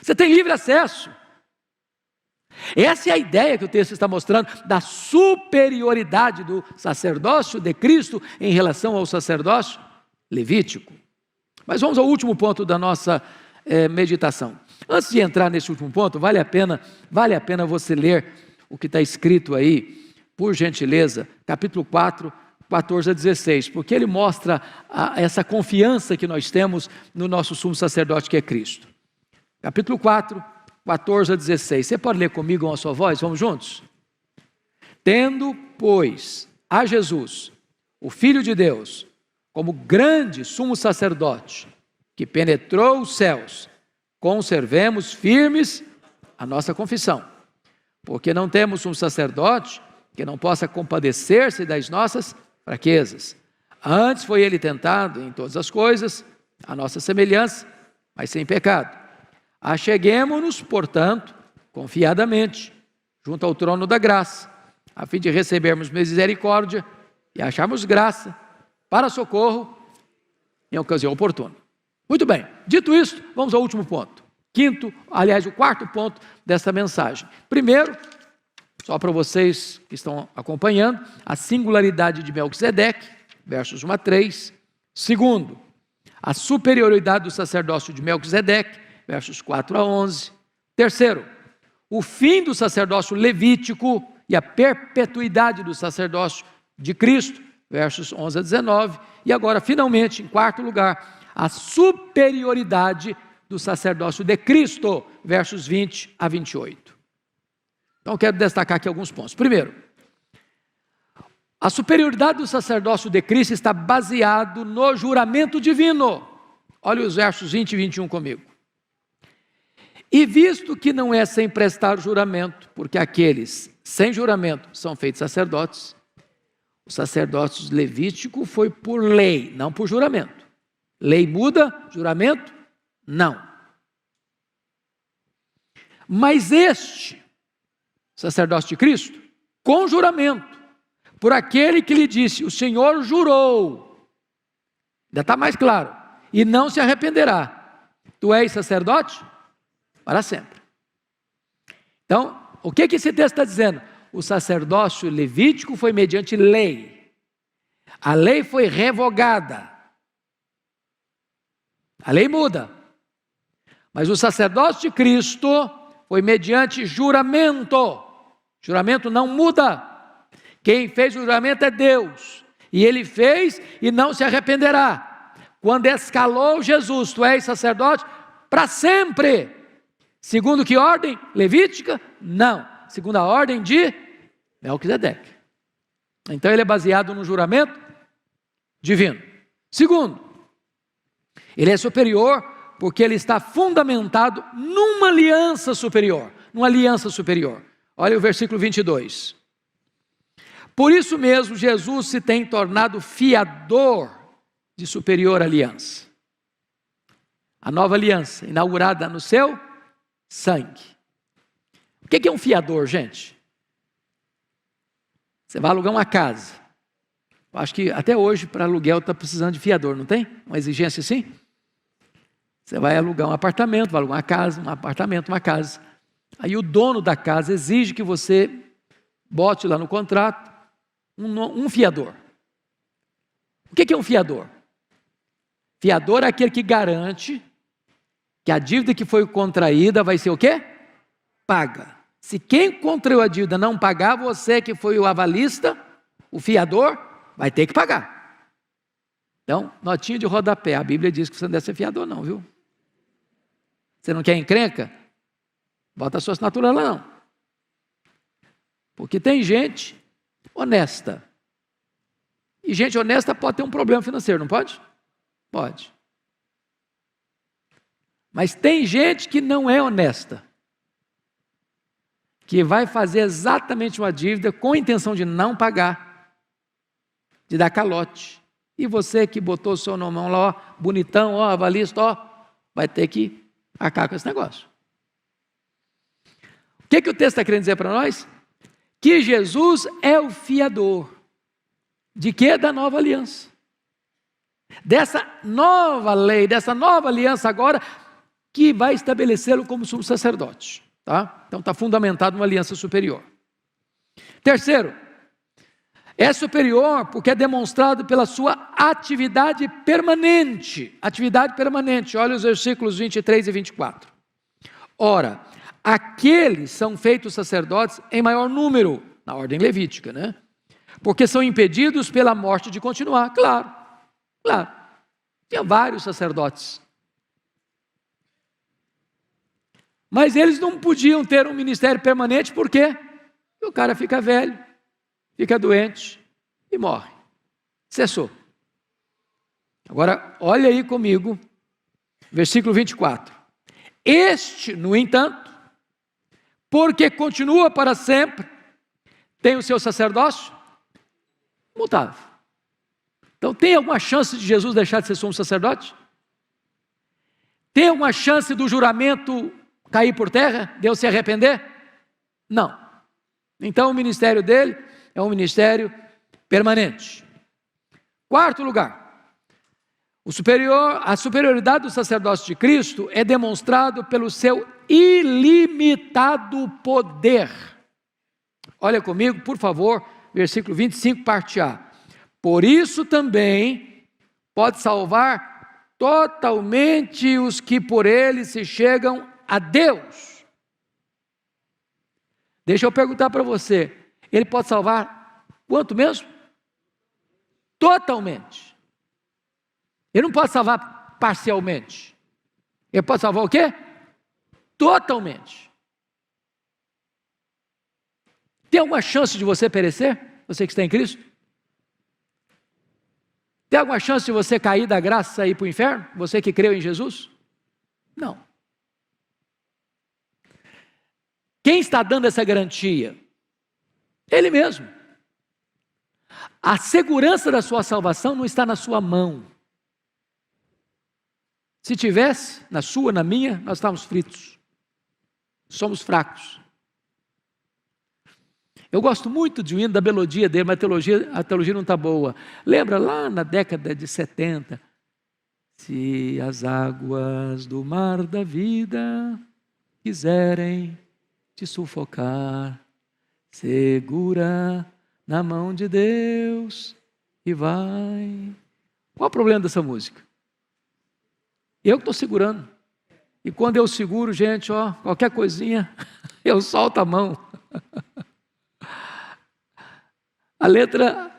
Você tem livre acesso. Essa é a ideia que o texto está mostrando, da superioridade do sacerdócio de Cristo em relação ao sacerdócio levítico. Mas vamos ao último ponto da nossa meditação. Antes de entrar nesse último ponto, vale a pena você ler o que está escrito aí, por gentileza, capítulo 4, 14 a 16, porque ele mostra essa confiança que nós temos no nosso sumo sacerdote que é Cristo. Capítulo 4, 14 a 16. Você pode ler comigo com a sua voz? Vamos juntos? Tendo, pois, a Jesus, o Filho de Deus, como grande sumo sacerdote, que penetrou os céus, conservemos firmes a nossa confissão, porque não temos um sacerdote que não possa compadecer-se das nossas fraquezas. Antes foi ele tentado em todas as coisas, a nossa semelhança, mas sem pecado. Acheguemo-nos, portanto, confiadamente, junto ao trono da graça, a fim de recebermos misericórdia e acharmos graça para socorro em ocasião oportuna. Muito bem, dito isso, vamos ao último ponto. O quarto ponto desta mensagem. Primeiro, só para vocês que estão acompanhando, a singularidade de Melquisedeque, versos 1 a 3. Segundo, a superioridade do sacerdócio de Melquisedeque, versos 4 a 11. Terceiro, o fim do sacerdócio levítico e a perpetuidade do sacerdócio de Cristo, versos 11 a 19. E agora, finalmente, em quarto lugar, a superioridade do sacerdócio de Cristo, versos 20 a 28. Então, quero destacar aqui alguns pontos. Primeiro, a superioridade do sacerdócio de Cristo está baseado no juramento divino. Olha os versos 20 e 21 comigo. E visto que não é sem prestar juramento, porque aqueles sem juramento são feitos sacerdotes, o sacerdócio levítico foi por lei, não por juramento. Lei muda, juramento não. Mas este sacerdócio de Cristo, com juramento, por aquele que lhe disse, o Senhor jurou, ainda está mais claro, e não se arrependerá. Tu és sacerdote? Para sempre. Então, o que esse texto está dizendo? O sacerdócio levítico foi mediante lei. A lei foi revogada. A lei muda. Mas o sacerdócio de Cristo foi mediante juramento. Juramento não muda. Quem fez o juramento é Deus. E ele fez e não se arrependerá. quando escalou Jesus, tu és sacerdote para sempre. Segundo que ordem? Levítica? Não. Segundo a ordem de Melquisedeque. Então ele é baseado no juramento divino. Segundo, ele é superior porque ele está fundamentado numa aliança superior. Numa aliança superior. Olha o versículo 22. Por isso mesmo, Jesus se tem tornado fiador de superior aliança. A nova aliança, inaugurada no seu sangue. O que é um fiador, gente? Você vai alugar uma casa. Eu acho que até hoje, para aluguel, está precisando de fiador, não tem? Uma exigência assim? Você vai alugar um apartamento, vai alugar uma casa, um apartamento, uma casa. Aí o dono da casa exige que você bote lá no contrato um fiador. O que é um fiador? Fiador é aquele que garante que a dívida que foi contraída vai ser o quê? Paga. Se quem contraiu a dívida não pagar, você que foi o avalista, o fiador, vai ter que pagar. Então, notinha de rodapé, a Bíblia diz que você não deve ser fiador não, viu? Você não quer encrenca? Bota a sua assinatura lá não. Porque tem gente honesta. E gente honesta pode ter um problema financeiro, não pode? Pode. Mas tem gente que não é honesta, que vai fazer exatamente uma dívida com a intenção de não pagar, de dar calote. E você que botou o seu nomão lá, ó, bonitão, ó, avalista, ó, vai ter que arcar com esse negócio. O que o texto está querendo dizer para nós? Que Jesus é o fiador. De quê? Da nova aliança. Dessa nova lei, dessa nova aliança agora, que vai estabelecê-lo como sumo sacerdote. Tá? Então está fundamentado numa aliança superior. Terceiro, é superior porque é demonstrado pela sua atividade permanente. Atividade permanente, olha os versículos 23 e 24. Ora, aqueles são feitos sacerdotes em maior número, na ordem levítica, né? Porque são impedidos pela morte de continuar. Claro. Tinha vários sacerdotes. Mas eles não podiam ter um ministério permanente, por quê? Porque o cara fica velho, fica doente e morre. Cessou. Agora, olha aí comigo, versículo 24. Este, no entanto, porque continua para sempre, tem o seu sacerdócio mutável. Então, tem alguma chance de Jesus deixar de ser sumo sacerdote? Tem alguma chance do juramento cair por terra? Deus se arrepender? Não. Então, o ministério dele é um ministério permanente. Quarto lugar, a superioridade do sacerdócio de Cristo é demonstrado pelo seu ilimitado poder. Olha comigo, por favor, versículo 25, parte A. Por isso também pode salvar totalmente os que por ele se chegam a Deus. Deixa eu perguntar para você, ele pode salvar quanto mesmo? Totalmente. Ele não pode salvar parcialmente. Ele pode salvar o quê? Totalmente. Tem alguma chance de você perecer? Você que está em Cristo? Tem alguma chance de você cair da graça e ir para o inferno? Você que creu em Jesus? Não. Quem está dando essa garantia? Ele mesmo. A segurança da sua salvação não está na sua mão. Se tivesse, na sua, na minha, nós estávamos fritos. Somos fracos. Eu gosto muito de um hino da melodia dele, mas a teologia não está boa. Lembra lá na década de 70? Se as águas do mar da vida quiserem te sufocar, segura na mão de Deus e vai. Qual o problema dessa música? Eu que estou segurando. E quando eu seguro, gente, ó, qualquer coisinha, eu solto a mão.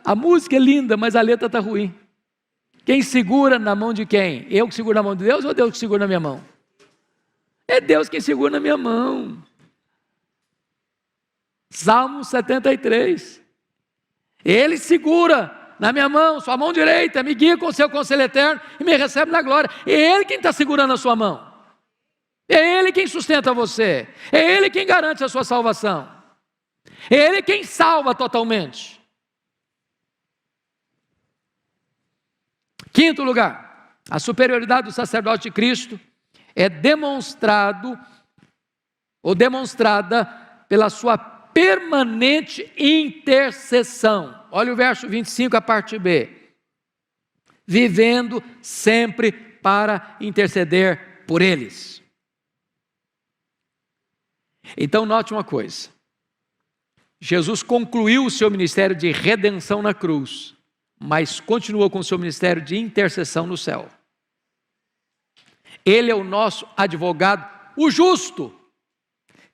A música é linda, mas a letra está ruim. Quem segura na mão de quem? Eu que seguro na mão de Deus ou Deus que segura na minha mão? É Deus quem segura na minha mão. Salmo 73. Ele segura na minha mão, sua mão direita, me guia com o seu conselho eterno e me recebe na glória. É Ele quem está segurando a sua mão. É Ele quem sustenta você. É Ele quem garante a sua salvação. É Ele quem salva totalmente. Quinto lugar, a superioridade do sacerdote de Cristo é demonstrada pela sua permanente intercessão. Olha o verso 25, a parte B. Vivendo sempre para interceder por eles. Então note uma coisa. Jesus concluiu o seu ministério de redenção na cruz, mas continuou com o seu ministério de intercessão no céu. Ele é o nosso advogado, o justo.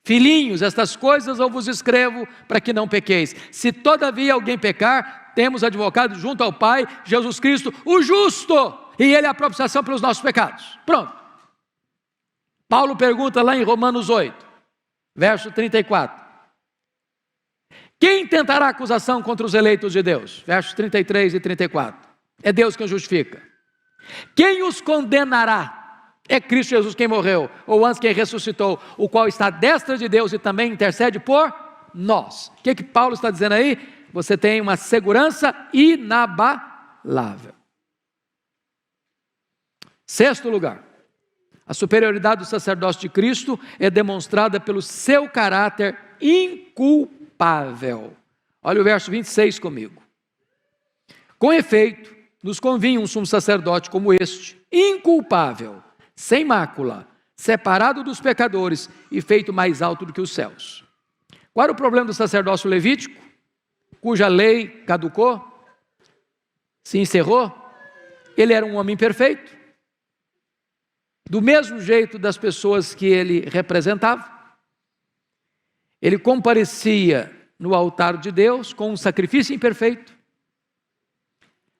Filhinhos, estas coisas eu vos escrevo para que não pequeis. Se todavia alguém pecar, temos advogado junto ao Pai, Jesus Cristo, o justo, e Ele é a propiciação pelos nossos pecados. Pronto. Paulo pergunta lá em Romanos 8, verso 34. Quem tentará acusação contra os eleitos de Deus? Versos 33 e 34. É Deus quem justifica. Quem os condenará? É Cristo Jesus quem morreu, ou antes quem ressuscitou, o qual está à destra de Deus e também intercede por nós. O que Paulo está dizendo aí? Você tem uma segurança inabalável. Sexto lugar, a superioridade do sacerdócio de Cristo é demonstrada pelo seu caráter inculpável. Olha o verso 26 comigo. Com efeito, nos convinha um sumo sacerdote como este, inculpável, sem mácula, separado dos pecadores e feito mais alto do que os céus. Qual era o problema do sacerdócio levítico, cuja lei caducou, se encerrou? Ele era um homem perfeito, do mesmo jeito das pessoas que ele representava. Ele comparecia no altar de Deus com um sacrifício imperfeito.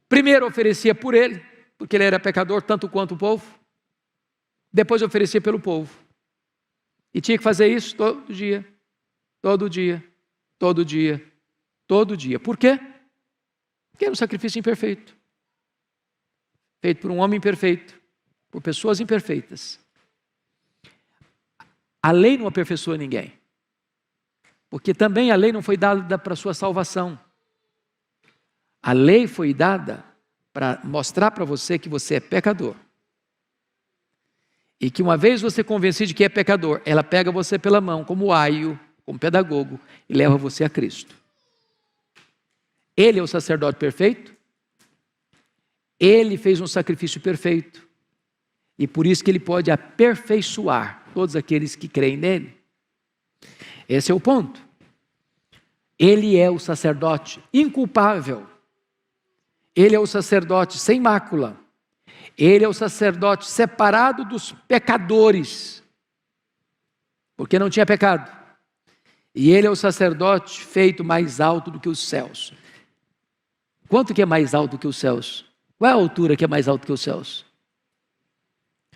Primeiro oferecia por ele, porque ele era pecador tanto quanto o povo. Depois oferecia pelo povo. E tinha que fazer isso todo dia, todo dia, todo dia, todo dia. Por quê? Porque era um sacrifício imperfeito. Feito por um homem imperfeito, por pessoas imperfeitas. A lei não aperfeiçoa ninguém. Porque também a lei não foi dada para a sua salvação. A lei foi dada para mostrar para você que você é pecador. E que uma vez você convencido de que é pecador, ela pega você pela mão, como aio, como pedagogo, e leva você a Cristo. Ele é o sacerdote perfeito. Ele fez um sacrifício perfeito. E por isso que ele pode aperfeiçoar todos aqueles que creem nele. Esse é o ponto. Ele é o sacerdote inculpável. Ele é o sacerdote sem mácula. Ele é o sacerdote separado dos pecadores, porque não tinha pecado. E ele é o sacerdote feito mais alto do que os céus. Quanto que é mais alto do que os céus? Qual é a altura que é mais alto que os céus?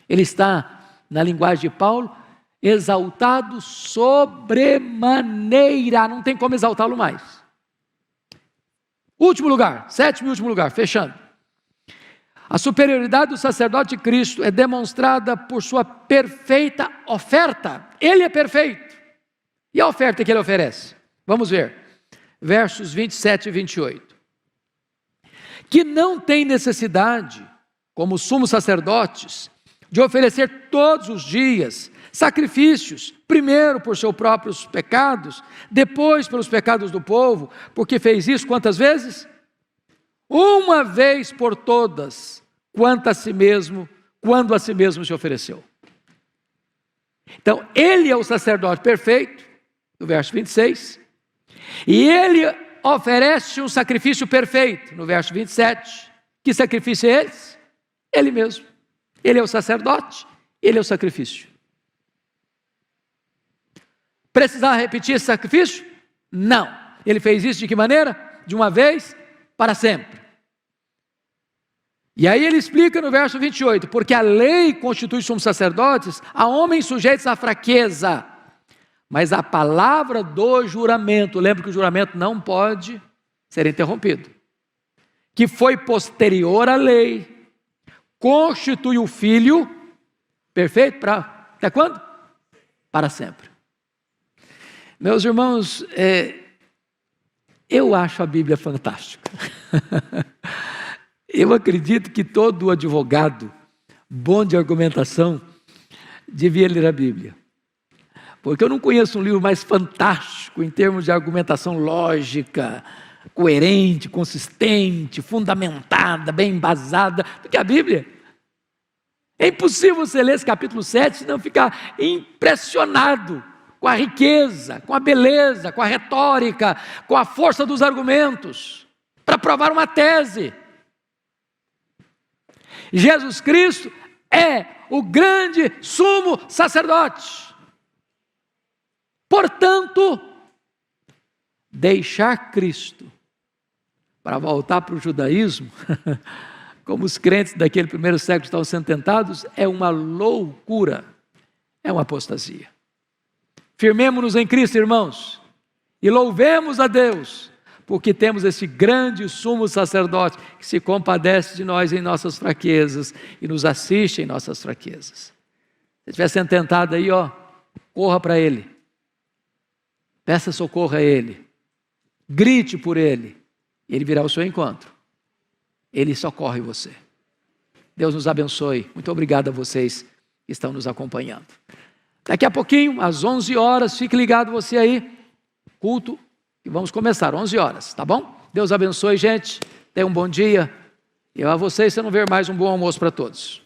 Ele está, na linguagem de Paulo, exaltado sobremaneira. Não tem como exaltá-lo mais. Último lugar, sétimo e último lugar, fechando. A superioridade do sacerdote de Cristo é demonstrada por sua perfeita oferta. Ele é perfeito. E a oferta que ele oferece? Vamos ver. Versos 27 e 28. Que não tem necessidade, como sumos sacerdotes, de oferecer todos os dias sacrifícios, primeiro por seus próprios pecados, depois pelos pecados do povo, porque fez isso quantas vezes? Uma vez por todas, quando a si mesmo se ofereceu. Então, ele é o sacerdote perfeito, no verso 26, e ele oferece um sacrifício perfeito, no verso 27. Que sacrifício é esse? Ele mesmo. Ele é o sacerdote, ele é o sacrifício. Precisava repetir esse sacrifício? Não. Ele fez isso de que maneira? De uma vez para sempre. E aí ele explica no verso 28, porque a lei constitui sumos sacerdotes a homens sujeitos à fraqueza, mas a palavra do juramento, lembra que o juramento não pode ser interrompido, que foi posterior à lei, constitui o Filho, perfeito, até quando? Para sempre. Meus irmãos, eu acho a Bíblia fantástica. Eu acredito que todo advogado bom de argumentação devia ler a Bíblia. Porque eu não conheço um livro mais fantástico em termos de argumentação lógica, coerente, consistente, fundamentada, bem embasada, do que a Bíblia. É impossível você ler esse capítulo 7 e não ficar impressionado com a riqueza, com a beleza, com a retórica, com a força dos argumentos, para provar uma tese. Jesus Cristo é o grande sumo sacerdote. Portanto, deixar Cristo para voltar para o judaísmo, como os crentes daquele primeiro século estavam sendo tentados, é uma loucura, é uma apostasia. Firmemo-nos em Cristo, irmãos, e louvemos a Deus, porque temos esse grande sumo sacerdote que se compadece de nós em nossas fraquezas e nos assiste em nossas fraquezas. Se estiver sendo tentado aí, corra para Ele, peça socorro a Ele, grite por Ele, Ele virá ao seu encontro, Ele socorre você. Deus nos abençoe, muito obrigado a vocês que estão nos acompanhando. Daqui a pouquinho, às 11 horas, fique ligado você aí, culto, e vamos começar, 11 horas, tá bom? Deus abençoe, gente, tenha um bom dia, e a vocês, se não ver mais, um bom almoço para todos.